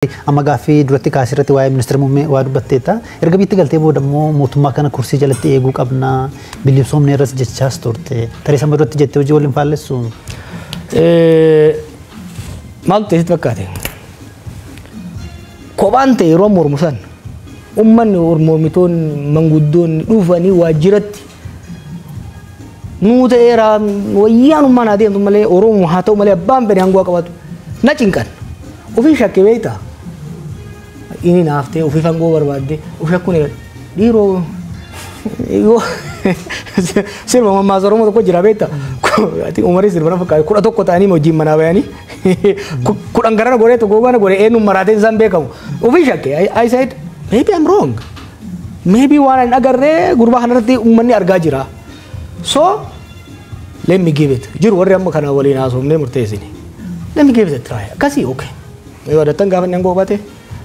Amma gaaffii duratti kaasirratti waa'ee ministeera muummee waa dubbatteetta. Erga bitti galtee booda immoo mootummaa kana kursii jalatti eeguu qabna. Bilisoomni irras jechaas turte. Tarii sama duratti jettee hojii waliin faallessu. Maaltu teessitti fakkaate? Kophaan ta'e yeroo mormu san uummanni mormitoonni manguddoonni dhufanii waajjiratti nuu ta'eera wayyaanummaan adeemtu malee Oromoo haa ta'u malee abbaan fedhe hanguu qabatu na cinqan. Ofii shakkee beektaa? Ini naaftee ofii fangoo barbaadde ofii akkuma dhiiroo yoo sirba mammaa Oromoo tokko jira beektaa? Umarii sirba fakkaate 11 ta'anii hojiin manaa bayanii 10 garana godhee tokko gana godhee eenyuun maraatee isaan beekamu. Ofii shakkee I said maybe I'm wrong. Maybe waan hin agarree gurbaa kanarratti uummanni argaa jira. So let me give it. Jiru warri amma kana waliin haasofnee murteessine. Let me give it a try. Akkasii okay. Yoo dattan gaafa inni hangoo qabate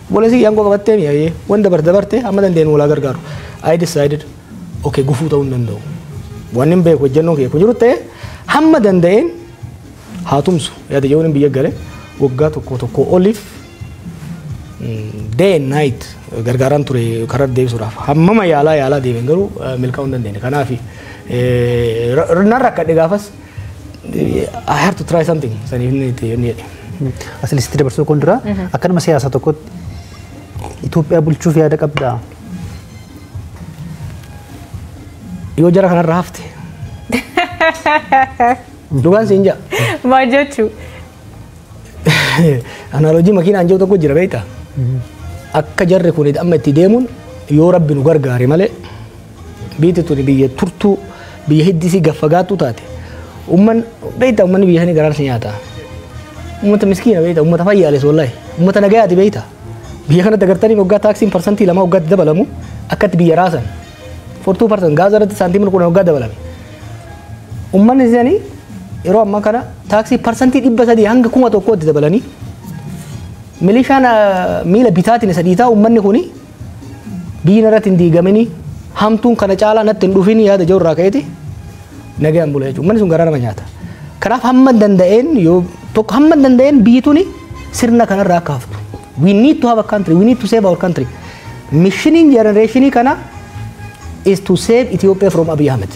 bolesii hangoo qabattee mi'aayee wanda dabarte amma dandeenyu walaa gargaaru. I decided okay gufuu ta'uu hin danda'u. Waan hin beeku hojjennoon kee jiru ta'e hamma danda'een haa tumsu yaada jechuun biyya gale waggaa tokko oliif day and night gargaaraan ture karaa deebisuudhaaf hammama yaalaa deemeen garuu milkaa'uu hin dandeenye. Kanaaf narra akka gaafas I have to try something. Aslisti dabarsuu kun dura akkanuma siyaasa tokkotti Itoophiyaa bulchuuf yaada qabdaa. Yoo jara kanarra hafte dhugaan siin jaa. Maal jechuu? Analoojii makiinaan jiru tokko jira beektaa? Akka jarri kun amma itti deemuun yoo rabbi nu gargaare malee biyyi tuni biyya turtuu biyya hiddisii gaffagaattuu taate. Umman beektaa ummanni biyya sanii garaarsa nyaata. Ummata miskiina beektaa ummata fayyaales wallahi ummata nagayaati beektaa. Biyya kana dagartanii waggaa taaksiin parsantii 2 waggaatti dabalamu akkatti biyya raasan 42% gaazaa irratti saantiimii 10 waggaa dabalame. Ummanni sanii yeroo ammaa kana taaksii parsantii 300 hanga 1,000tti dabalanii milishaan miila bitaatiin isa dhiitaa ummanni kuni biyyi irratti hin diigamanii hamtuun kana caalaa natti hin dhufin yaada jirurraa ka'eeti. Nagayaan bula jechuudha. Uummanni sun garaa nama nyaata. Kanaaf hamma danda'een yoo tokko hamma danda'een biyyi tuni sirna kanarraa akka haftu. We need to have a country. We need to save our country. Missioning generation kana is to save Ethiopia from Abiy Ahmad.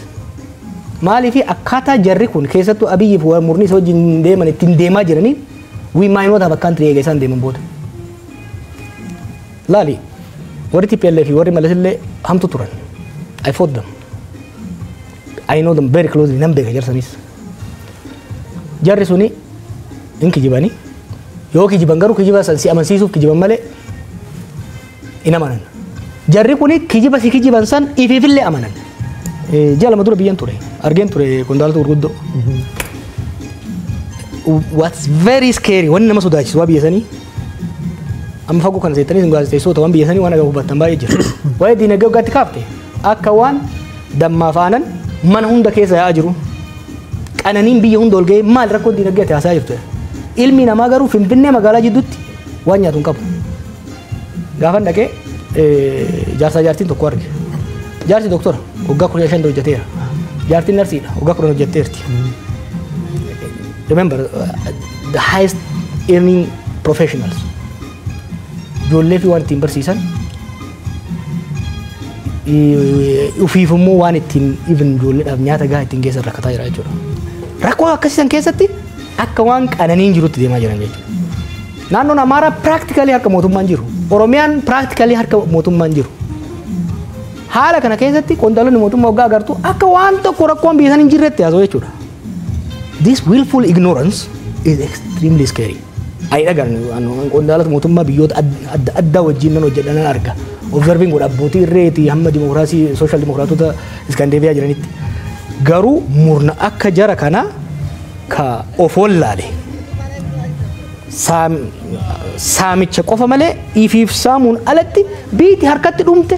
Maaliif akkaataa jarri kun keessattuu Abiyyiif murni isa wajjin deeman ittiin deemaa jiranii we might not have a country eega isaan deeman booda. Laali warri TPLF fi warri Malesillee hamtu turan. I fought them. I know them very closely. Nam beeka jarsanis. Jarri suni in kijibani. Yoo kijiban garuu kijiba san si amansiisuuf kijiban malee in amanan. Jarri kuni kijiba si kijiban san ifiifillee amanan. Jaalama dura biyyan ture. Argeen ture qondaalota gurguddoo. What's very scary wanni nama sodaachisu waa biyya sanii amma fagoo kana seettanii sun gaazexeessota waan biyya sanii waan agaaf hubattan baay'ee jira. Waa'ee diinagdee waggaatti kaafte akka waan dammaaf aanan mana hunda keessa yaa'aa jiru. Qananiin biyya hunda ol ga'ee maal rakkoon diinagdee ati haasaa jirtu. Ilmi namaa garuu Finfinnee magaalaa jidduutti waan nyaatu hin qabu. Gaafan dhaqee jaartiin tokko arge. Jaarsi doktora waggaa 15 hojjeteera. Jaartiin narsiidha waggaa 10 hojjetteerti. Remember the highest earning professionals. Ijoollee fi waan ittiin barsiisan ufiifummoo waan ittiin even ijoolleedhaaf nyaata gahaa ittiin geessan rakkataa jira jechuudha. Rakkoo akkasiisan keessatti akka waan qananiin jirutti deemaa jiran jechuudha. Naannoon Amaaraa practically harka mootummaan jiru. Oromiyaan practically harka mootummaan jiru. Haala kana keessatti qondaalonni mootummaa waggaa agartu akka waan tokko rakkoon biyya san hin jirretti haasa'u jechuudha. This willful ignorance is extremely scary. Ai dhagan qondaalota mootummaa biyyoota adda wajjin nan hojjedhan arga. Observing godha abbootii irreetii hamma dimokiraasii social dimokiraatota Iskaandeebiyaa jiranitti. Garuu murna akka jara kana ka ofoon laale saamicha qofa malee ifiif saamuun alatti biiti harkatti dhumte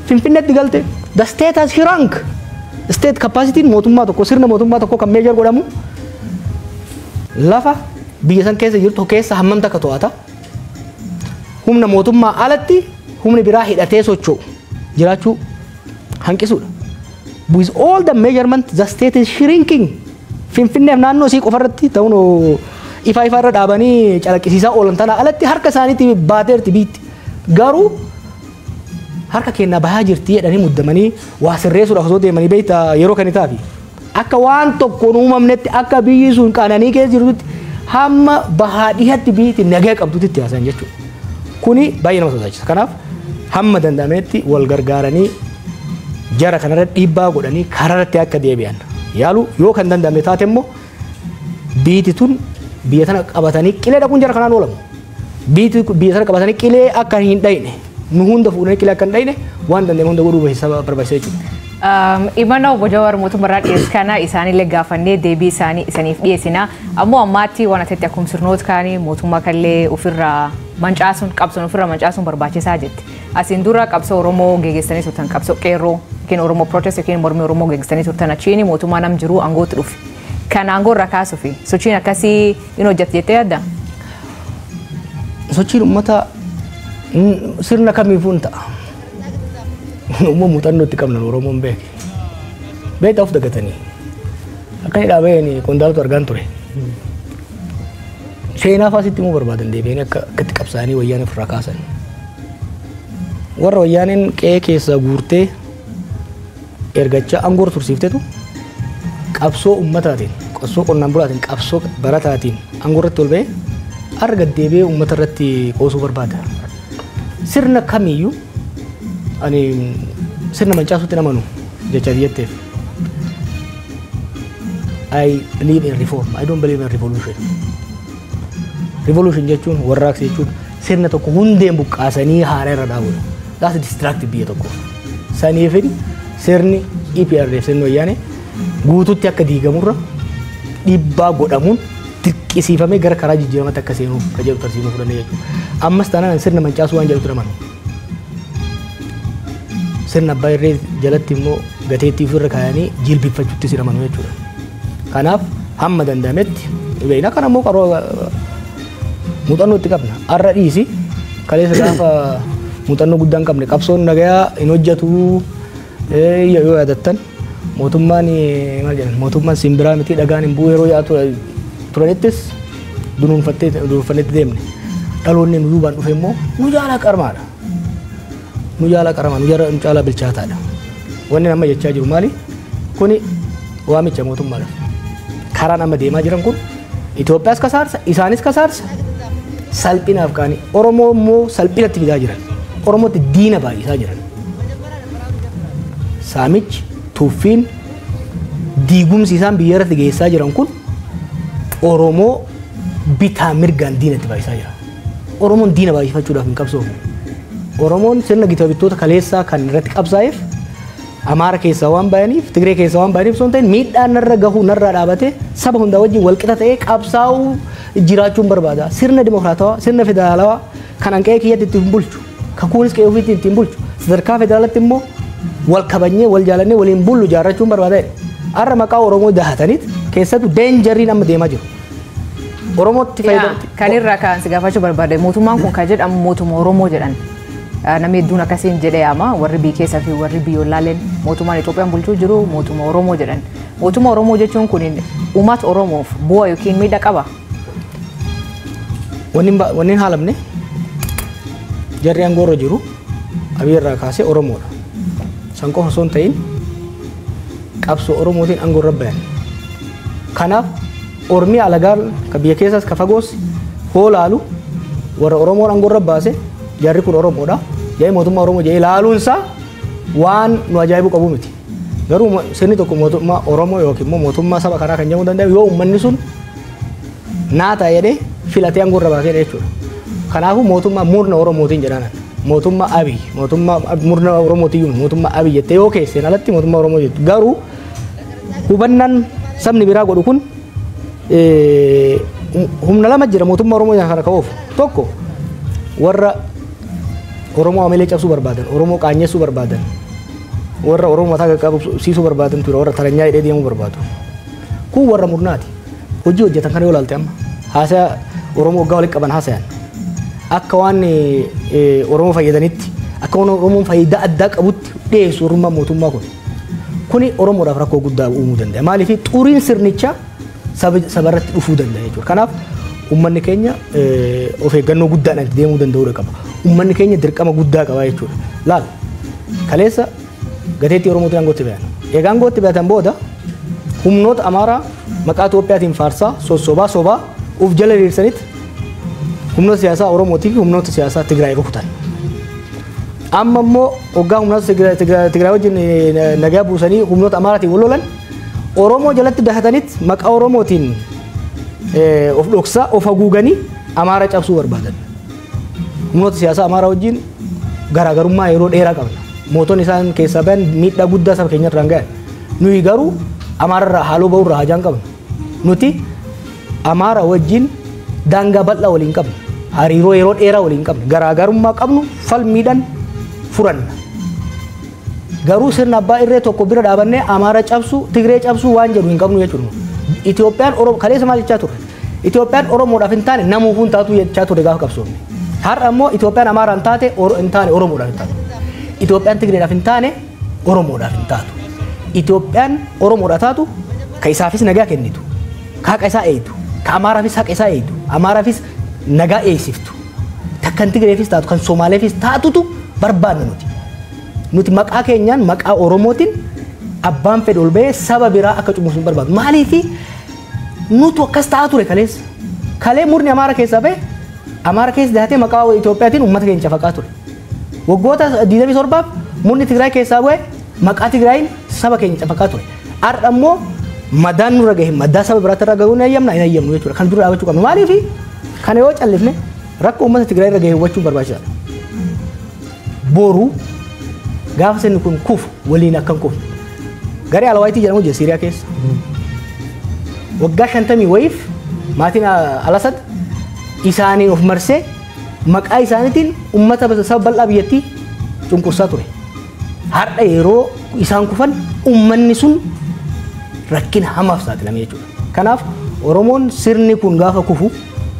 Finfinneetti galte. The state has shrunk. State capacity mootummaa tokko sirna mootummaa tokko kan meejor godhamu lafa biyya san keessa jirtu keessa hammam takka to'ata. Humna mootummaa alatti humni biraa hidhatee socho'u jiraachuu hanqisuudha. With all the measurement the state is shrinking. Finfinneef naannoo isii qofarratti ta'uun ifa irra dhaabanii calaqqisiisaa oolan tana alatti harka isaaniitti baateerti biitti. Garuu harka kennaa bahaa jirti jedhanii muddamanii waa sirreessuudhaaf osoo deemanii beektaa yeroo kanitaafi. Akka waan tokkoon uumamnetti akka biyyi sun qananii keessa jirtutti hamma bahaa dhihatti biyyatti nagaa qabdutti itti haasayan jechuudha. Kuni baay'ee nama sodaachisa. Kanaaf hamma danda'ametti wal gargaaranii jara kanarra dhiibbaa godhanii karaarratti akka deebi'an yaalu yoo kan danda'ame taate immoo biyyi tun biyya tana qabatanii qilee dhaquun jara kanaan oolamu. Biyya tana qabatanii qilee akka hin dhayne nu hunda fuudhanii qilee akka hin dhayne waan danda'ame hunda godhuu barbaachisa jechuudha. Imana Obbo Jawar mootummaa dhiyees kana isaanillee gaafannee deebii isaanii isaniif dhiyeessina. Ammoo ammaatti waan ati akkuma sirnoota kaanii mootummaa kallee ofirraa mancaasuun qabsoon ofirraa mancaasuun barbaachisaa jetti. Asiin dura qabsoo Oromoo geggeessanii turtan qabsoo qeerroo yookiin Oromoo protest yookiin mormii Oromoo geggeessanii turtan achiin mootummaa nam jiru aangootti dhufe. Kan aangoo irraa kaasuuf sochiin akkasii in hojjette jettee yaadda? Sochiin uummata sirna kamiifuu hin ta'a. Umum muuxannoo itti qabnan Oromoon beeke. Beektaa of dagatanii. Akka inni dhaabeen qondaalota argaan ture. Seenaa faasitti immoo barbaadan deebi'anii akka itti qabsaanii wayyaanee ofirraa kaasan. Warra wayyaaneen qe'ee keessaa guurtee ergachaa aangoo tursiiftetu qabsoo ummataatiin, qabsoo qonnaan bulaatiin, qabsoo barataatiin aangoo irratti ol ba'ee arga deebi'ee uummata irratti qoosuu barbaada. Sirna kamiyyuu ani sirna mancaasuutti namanu jecha biyyateef. I believe in reform. I don't believe in revolution. Revolution jechuun warraaqsa jechuun sirna tokko hundeen buqqaasanii haaraa irra dhaabuudha. That's destructive biyya tokko. Saniifin sirni EPRDF sirni wayyaane guutuutti akka diigamurra dhiibbaa godhamuun dirqisiifamee gara karaa jijjiiramatti akka seenuuf ka jedhu tarsiimuu fudhannee jechuudha. Ammas taanaan sirna mancaasuu waan jedhutu namanu. Sirna abbaa irree jalatti immoo gateettii ofirra kaayanii jilbifachuutti siramanu jechuudha. Kanaaf hamma danda'ametti beekna kana immoo qaroo muuxannoo itti qabna. Har'a dhiisi kaleessa gaafa muuxannoo guddaan qabne qabsoon nagayaa hin hojjetu yoo yaadattan mootummaan maal jedhan mootummaan simbiraa miti dhagaan hin bu'u yeroo yaa'atu turanittis dunuunfannetti deemne. Dhaloonni nu duubaan dhufe immoo nu jaalaa qarmaadha. Nu jaalaa qaramaa nu caalaa bilchaataadha. Wanni nama jechaa jiru maali? Kuni waamicha mootummaadha. Karaan amma deemaa jiran kun Itoophiyaas kasaarsa, isaanis kasaarsa. Salphinaaf kaanii Oromoo immoo salphinatti fidaa jiran. Oromootti diina baay'isaa jiran. Saamichi, tuffiin, diigumsi isaan biyya irratti geessaa jiran kun Oromoo bitaa mirgaan diinatti baay'isaa jira. Oromoon diina baay'ifachuudhaaf hin qabsoofne. Oromoon sirna gita-bittoota kaleessaa kan irratti qabsaa'eef Amaara keessaa waan bayaniif Tigree keessaa waan bayaniif son ta'in miidhaan narra gahuu narraa dhaabate saba hundaa wajjin walqixa ta'ee qabsaa'uu jiraachuun barbaada. Sirna dimokiraatawaa, sirna federaalawaa kan hanqee kiyyatti ittiin bulchu, kan kunis qe'ee ofiitti ittiin bulchu, sadarkaa federaalatti immoo wal kabanyee wal jaalannee waliin bullu jaarrachuun barbaada. Har'a maqaa Oromoo dahataniit keessattuu deenjariin amma deemaa jiru. Oromootti fayyadamti. Kan irraa kan si gaafachuu barbaade mootummaan kun kan jedhamu mootummaa Oromoo jedhan. Namni hedduun akkasiin jedhee ama warri biyya keessaa fi warri biyyoolaaleen mootummaan Itoophiyaan bulchuu jiru mootummaa Oromoo jedhan. Mootummaa Oromoo jechuun kun uummata Oromoof bu'aa yookiin miidhaa qaba. Wanni hin haalamne jarri aangoo irra jiru Abiy irraa kaasee Oromoodha. San qofa osoo hin ta'in qabsoo Oromootiin aangoo irra bayan. Kanaaf Oromii alagaan ka biyya keessaas ka fagoos hoolaalu warra Oromoon aangoo irra baase jarri kun Oromoodha. Jee mootummaa Oromoo jee ilaaluunsaa waan nu ajaa'ibu qabu miti. Garuu sirni tokko mootummaa Oromoo yookiin immoo mootummaa saba kanaa kan jedhamuu danda'u yoo uummanni sun naata jedhee filatee aangoo irra baasee jechuudha. Kanaafuu mootummaa murna Oromootiin jedhaan mootummaa Abiy mootummaa murna Oromootiin mootummaa Abiy jettee yoo keesseen alatti mootummaa Oromoo jettu. Garuu hubannaan sabni biraa godhu kun humna lama jira mootummaa Oromoo kana ka'uuf. Tokko warra Oromoo amalee cabsuu barbaadan, Oromoo qaanyessuu barbaadan, warra Oromoo mataa qabsiisuu barbaadan ture, warra taranyaa hidhee deemuu barbaadu. Kun warra murnaati. Hojii hojjetan kana yoo ilaalte amma haasaa Oromoo waggaa walitti qaban haasayan. Akka waan Oromoo fayyadanitti, akka waan Oromoon faayidaa addaa qabutti dhiyeessu oromummaa mootummaa kun. Kuni Oromoodhaaf rakkoo guddaa uumuu danda'a. Maaliif xuriin sirnichaa saba irratti dhufuu danda'a jechuudha. Kanaaf ummanni keenya of eeggannoo guddaadhaan itti deemuu danda'uu qaba. Ummanni keenya dirqama guddaa qaba jechuudha. Laal kaleessa gateettii Oromootti aangootti bayan. Egaa aangootti bayatan booda humnoota Amaaraa maqaa Itoophiyaatiin faarsaa sossobaa sobaa uf jala diriirsanitti humnoota siyaasaa Oromootii fi humnoota siyaasaa Tigraay rukutan. Amma immoo hoggaa humnoota Tigraay wajjin nagaa buusanii humnoota Amaaraatiin wal lolan Oromoo jalatti dahatanitti maqaa Oromootiin of dhoksaa of haguuganii Amaara cabsuu barbaadan. Humnoota siyaasaa Amaaraa wajjin garaagarummaa yeroo dheeraa qabna. Mootonni isaan keessaa bahan miidhaa guddaa saba keenya irraan gahan. Nuyi garuu Amaara irraa haaloo bahuu irraa hajaan qabna. Nuti Amaara wajjin daangaa bal'aa waliin qabna. Hariiroo yeroo dheeraa waliin qabna. Garaagarummaa qabnu falmiidhaan furanna. Garuu sirna abbaa irree tokko bira dhaabannee Amaara cabsuu Tigree cabsuu waan jedhu hin qabnu jechuudha. Itoophiyaan Oromoo kaleessa maal jechaa ture? Itoophiyaan Oromoodhaaf hin taane namuufuu hin taatu jechaa ture gaafa qabsoomne. Har'a immoo Itoophiyaan Amaaraan taate hin taane Oromoodhaaf hin taatu. Itoophiyaan Tigreedhaaf hin taane Oromoodhaaf hin taatu. Itoophiyaan Oromoodhaaf taatu ka isaafis nagaa kennitu. Ka haqa isaa eeyyitu. Ka Amaaraafis haqa isaa eeyyitu. Amaaraafis nagaa eeysiftu. Takkan Tigreefis taatu kan Somaaleefis taatutu barbaanna nuti. Nuti maqaa keenyaan maqaa Oromootiin abbaan fedhe ol bahee saba biraa akka cumuusu barbaadu. Maaliifi nutu akkas ta'aa ture kaleessa. Kalee murni Amaara keessaa bahe Amaara keessa dahatee maqaa Itoophiyaatiin uummata keenya cafaqaa ture. Waggoota 27 murni Tigraay keessaa bahe maqaa Tigraayin saba keenya cafaqaa ture. Har'a immoo madaan nurra gahe madaa saba biraatti irra gahuu hin hayyamnu jechuudha. Kan dura dhaabachuu qabna. Maaliifi kana yoo callifne rakkoo uummata Tigraay irra gahe hubachuun barbaachisaadha. Boru gaafa sirni kun kufu waliin akkan kufu. Garee Alawaayitii jedhamu jira Siiriyaa keessa. Waggaa 50 wayiif maatiin Alasad isaaniin of marsee maqaa isaaniitiin uummata saba bal'aa biyyattii cunqursaa ture. Har'a yeroo isaan kufan uummanni sun rakkina hamaaf saaxilame jechuudha. Kanaaf Oromoon sirni kun gaafa kufu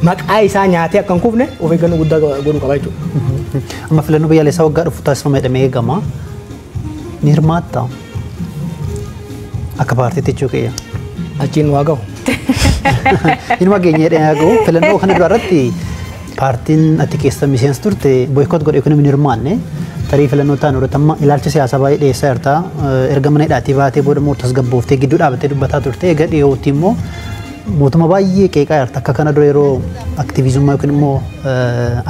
maqaa isaa nyaatee akkan kufne of eeggannoo guddaa godhuu qaba jechuudha. Amma filannoo biyyaalessaa waggaa dhufu taasifama jedhamee eegama. Ni hirmaatta. Akka paartiitti jechuu kiyya. Achiin waa gahu. Ilma keenya jedhee gahu filannoo kana duratti paartiin ati keessa miseensa turte boykoot godhee kun hin hirmaanne tarii filannoo ta'an irratti amma ilaalcha siyaasaa baay'ee dhiyeessaa jirta. Erga mana hidhaatii baatee booda immoo tasgabbooftee gidduu dhaabattee dubbataa turte. Egaa dhiyootti immoo mootummaa baay'ee qeeqaa jirta. Akka kana dura yeroo aktiivizummaa yookiin immoo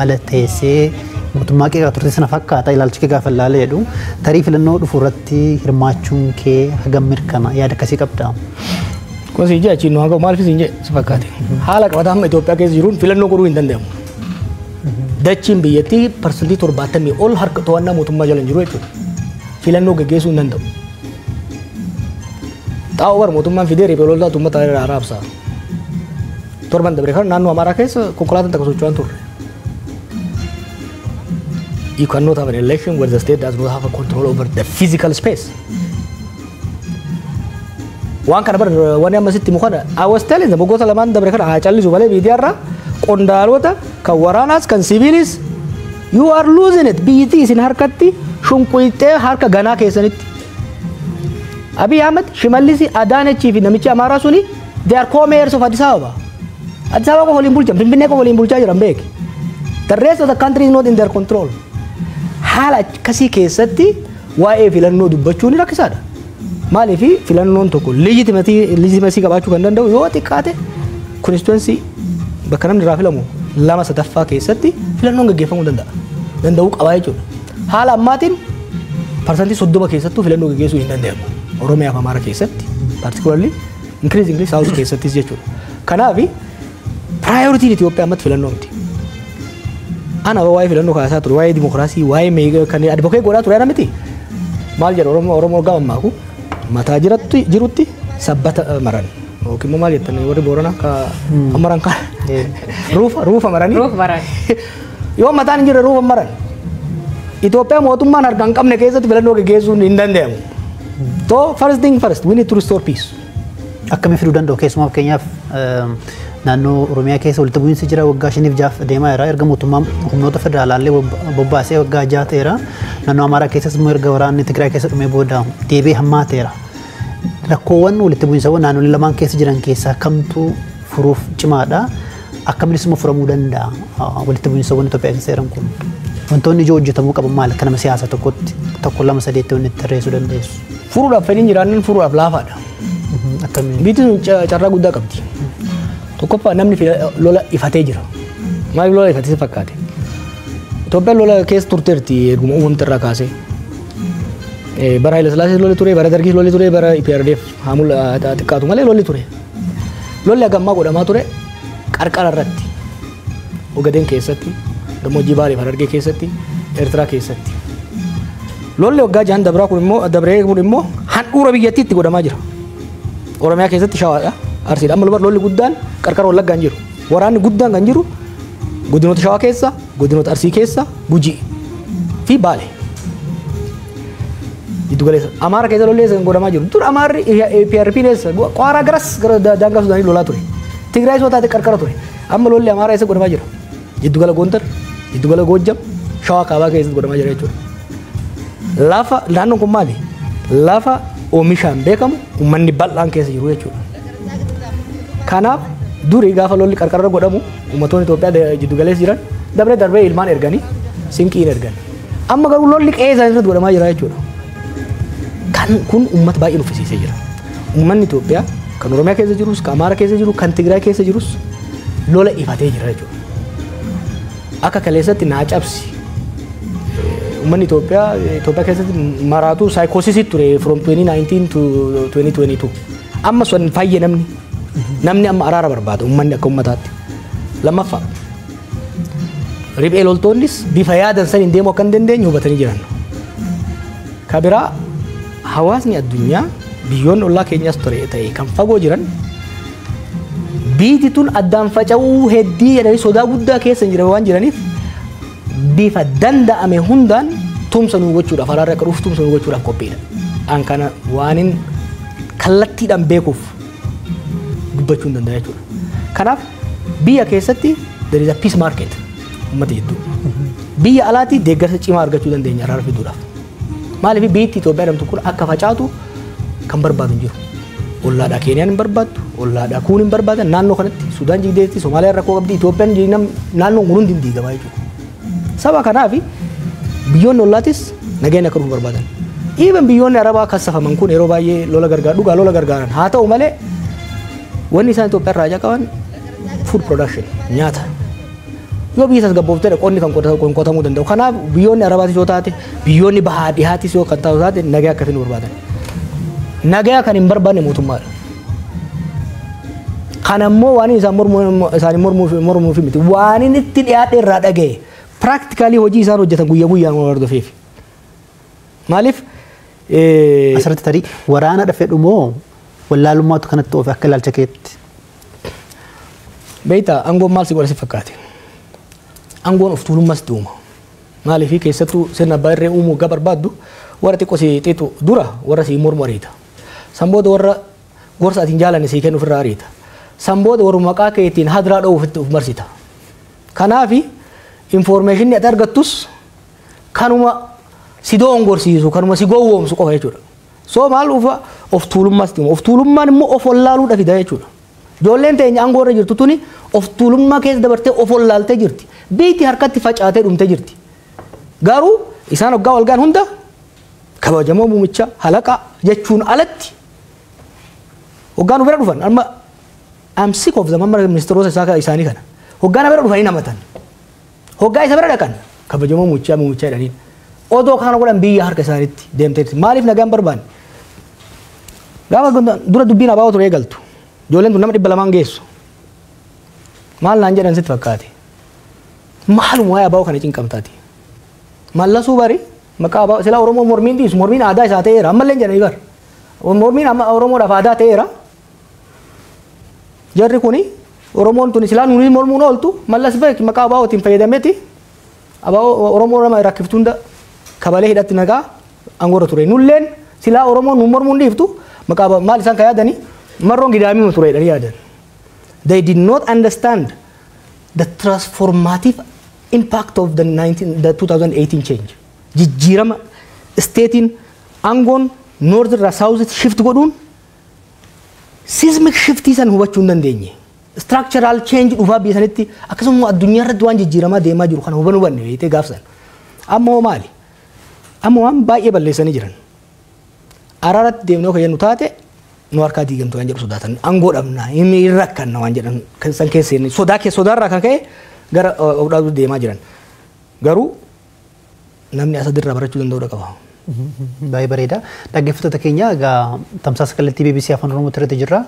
ala teessee mootummaa qeeqaa turte sana fakkaata ilaalchi kee gaafa ilaalee jedhu tarii filannoo dhufu irratti hirmaachuun kee hagam mirkana yaada akkasii qabda. Kun si jaa achiin waa gahu maaliif si jee si fakkaate. Haala qabataa amma Itoophiyaa keessa jiruun filannoo godhuu hin danda'amu. Dachiin biyyattii parsantii 70 ol harka to'annaa mootummaa jala hin jiru jechuudha. Filannoo gaggeessuu hin danda'u. Xaa'oo bara mootummaan fidee riphee loltaa uummata irraa raabsaa. Torban dabre kan naannoo Amaaraa keessa konkolaataan takka socho'an turre. You cannot have an election where the state does not have a control over the physical space. Waan kana bar wani amma sitti mukana I was telling them goota lamaan dabre kana haa callisu malee miidiyaarra qondaalota kan waraanaas kan siviilis you are losing it biyyattii isin harkatti shunquyxee harka ganaa keessanitti. Abiy Ahmad Shimallisi Adaanechii fi namichi Amaaraa suni they are co-mayors of Addis Ababa. Addis Ababa qofa waliin bulchan Finfinnee qofa waliin bulchaa jiran beeki. The rest of the country is not in their control. Haala akkasii keessatti waa'ee filannoo dubbachuun rakkisaadha. Maaliifi filannoon tokko legitimacy qabaachuu kan danda'u yoo xiqqaate constituency bakka namni irraa filamu 2/3 keessatti filannoon gaggeeffamuu danda'uu qaba jechuudha. Haala ammaatiin parsantii 30 keessattuu filannoo gaggeessuu hin danda'amu. Oromiyaa fi Amaara keessatti particularly increasingly South keessattis jechuudha. Kanaaf priority Itoophiyaa ammatti filannoo miti. Ana waa'ee filannoo kaasaa ture waa'ee dimokiraasii waa'ee kan advocate godhaa ture miti. Maal jedhu Oromoo gammaaku mataa jirutti sabbata maran. Yookiin maal jettan warri Booranaa ka amaran ka ruufa maranii. Ruufa maran. Yoo mataan hin jirre ruufa maran. Itoophiyaa mootummaan harka hin qabne keessatti filannoo gaggeessuun hin danda'amu. So first thing first we need to restore peace. Akkamii fiduu danda'u keessumaa fakkeenyaaf naannoo Oromiyaa keessa walitti bu'iinsi jira waggaa 5 deemaa jira erga mootummaan humnoota federaalaallee bobbaasee waggaa 6 ta'eera naannoo Amaaraa keessas immoo erga waraanni Tigraay keessa dhumee booda deebii hammaateera. Rakkoowwan walitti bu'iinsawwan naannolee lamaan keessa jiran keessaa kamtu furuuf cimaadha. akkaminis immoo furamuu danda'a walitti bu'iinsawwan Itoophiyaa keessa jiran kun wantoonni ijoo hojjetamuu qaban maal akka nama siyaasa tokkotti tokko lama sadeetti wanni itti tarreessuu dandeessu. Furuudhaaf fedhiin jiraannan furuudhaaf laafaadha. Akkamiin? Biitti sun carraa guddaa qabdi. Tokkoffaa namni lola ifatee jira. Maaliif lola ifatee si fakkaate? Itoophiyaan lola keessa turteerti eeguma uumamti irraa kaasee. Bara Haile Sillaasee lolli ture, bara Dargii lolli ture, bara IPRDF haamul xiqqaatu malee lolli ture. Lolli hagammaa godhamaa ture qarqara irratti. Ogadeen keessatti, gammoojjii Baaleef Harargee keessatti, Eertiraa keessatti. Lolli waggaa jahan dabree kun immoo handhuura biyyattii itti godhamaa jira. Oromiyaa keessatti Shawaadha. Arsiidha. Amma lolli guddaan qarqara Wallaggaan jiru. Waraanni guddaan kan jiru godinoota Shawaa keessa, godinoota Arsii keessa, Gujii fi Baalee. Gidduugaleessa. Amaara keessa lolli godhamaa jiru. Dur Amaarri PRP keessa Qaaraa garas gara daangaa Sudaanii lolaa ture. Tigraay soo taate qarqara ture. Amma lolli Amaara keessa godhamaa jira. Giddugala Gondar, giddugala Goojjam, Shawaa Kaabaa keessatti godhamaa jira jechuudha. Lafa naannoon kun maali? Lafa oomishaan beekamu uummanni bal'aan keessa jiru jechuudha. Kanaaf durii gaafa lolli qarqara godhamu uummattoonni Itoophiyaa giddugaleessa jiran darbee ilmaan erganii sinqiin ergan. Amma garuu lolli qe'ee isaanii godhamaa jira jechuudha. Kan kun uummata baay'ee nuffisiisee jira. Uummanni Itoophiyaa kan Oromiyaa keessa jirus, kan Amaara keessa jiru, kan Tigraay keessa jirus lola ifatee jira jechuudha. Akka kaleessatti naa cabsi. Uummanni Itoophiyaa keessatti maraatu saayikoosisii ture from 2019 to 2022. Amma sun fayyee namni amma araara barbaada uummanni akka uummataatti. Lammaffaa riphee loltoonnis bifa yaadan saniin deemuu akka hin dandeenye hubatanii jiran. Kabiraa hawaasni addunyaa biyyoonni ollaa keenyaas ta'e kan fagoo jiran biitti tun addaan faca'uu heddii jedhanii sodaa guddaa keessa hin jiran waan jiraniif bifa danda'ame hundaan tumsa nuu gochuudhaaf araara akka dhufu tumsa nuu gochuudhaaf qophiidha. An kana waanin kallattiidhaan beekuuf dubbachuu hin danda'a jechuudha. Kanaaf biyya keessatti there is a peace market uummata hedduu. Biyya alaatti deeggarsa cimaa argachuu dandeenya araara fiduudhaaf. Maaliif biitti Itoophiyaa jedhamtu kun akka facaatu kan barbaadu hin jiru. Ollaadhaa Keeniyaan hin barbaaddu, ollaadhaa kuun hin barbaadan naannoo kanatti Sudaan jigdeetti Somaaliyaa rakkoo qabdi Itoophiyaan naannoon kun hundi hin diigamaa jechuudha. Saba kanaaf biyyoonni ollaattis nageenya akka dhufu barbaadan. Even biyyoonni Arabaa kassafaman kun yeroo baay'ee lola gargaaran haa ta'u malee wanni isaan Itoophiyaa irraa qaban food production nyaata. Yoo biyya tasgabbooftee qonni kan qotamuu danda'u. Kanaaf biyyoonni Arabaatis yoo taate biyyoonni bahaa dhihaatis yoo kan taatu taate nagaa akka fidu barbaadan. Nagaa kan hin barbaanne mootummaadha. Kan ammoo waan isaan mormuu fi miti waan inni itti dhiyaate irraa dhaga'e practically hojii isaan hojjetan guyyaa guyyaan wal hordofeef. Maaliif asirratti tarii waraana dhafee dhumoo wallaalummaatu kanatti oofe akka ilaalcha keetti. Beektaa aangoon maal si godha si fakkaate? Aangoon of tuulummaas itti uuma. Maaliif keessattuu sirna abbaa irree uumuu gaa barbaaddu warra xiqqoo si xiqqoo dura warra si mormu ariita. Sanbooda warra gorsa atiin jaalanne si kennu ofirraa ariita. Sanbooda warra maqaa keetiin hadiraa dha'uuf of marsita. Kanaafi information ati argattus kanuma si doongorsiisu kanuma si gowwoomsu qofa jechuudha. So maal ufa of tuulummaas itti uuma. Of tuulummaan immoo of wallaaluu dhafida jechuudha. Ijoolleen teenya aangoo irra jirtu tuni of tuulummaa keessa dabartee of wallaaltee jirti. Biitti harkatti facaatee dhumtee jirti. Garuu isaan waggaa walgaan hunda kabajamoo muumicha halaqa jechuun alatti waggaan bira dhufan amma I'm sick of them amma ministeerota isaanii kana waggaan bira dhufanii namatan waggaa isa bira dhaqan kabajamoo muumicha jedhaniin odoo kana godhan biyya harka isaaniitti deemteetti maaliif nagaan barbaanne gaafa dura dubbiin abaa'oo ture eegaltu ijoolleen tun nama 200 geessu maal naan jedhan sitti fakkaate maaluma waa'ee abaa'oo kana cinqamtaati mallasuu bari maqaa abaa'oo sila Oromoo mormiin dhiisu mormiin aadaa isaa ta'eera ammallee jedhanii bar mormiin Oromoodhaaf aadaa ta'eera jarri kuni Oromoon tuni silaa nuyi mormuun ooltu mallas beek maqaa abaa'ootiin fayyadameeti abaa'oo Oromoo nama rakkiftuunda kabalee hidhatti nagaa angoora ture nulleen silaa Oromoon nu mormuun dhiiftu maqaa maal isaan ka yaadanii marroon gidaamii ture jedhanii yaadan. They did not understand the transformative impact of the 2018 change. Jijjiirama statein angoon north irraa south shift godhuun seismic shift san hubachuu hin dandeenye. structural change dhufaa biyya sanitti akkasuma addunyaa irratti waan jijjiiramaa deemaa jiru kana hubanne beektee gaafsan. Ammoo maali? Ammoo waan baay'ee balleessanii jiran. Araaratti deemnee kan jennu taate nu harkaa diigamtu waan jedhu sodaatan aangoo dhabnaa inni rakkanna waan jedhan san keessee sodaarraa kan ka'e gara odhaatu deemaa jiran. Garuu namni asadirraa barachuu danda'udha qaba. Baay'ee bareeda. Dhaggeeffattoota keenya egaa tamsaasa kallattii BBC Afaan Oromoo irratti jirra.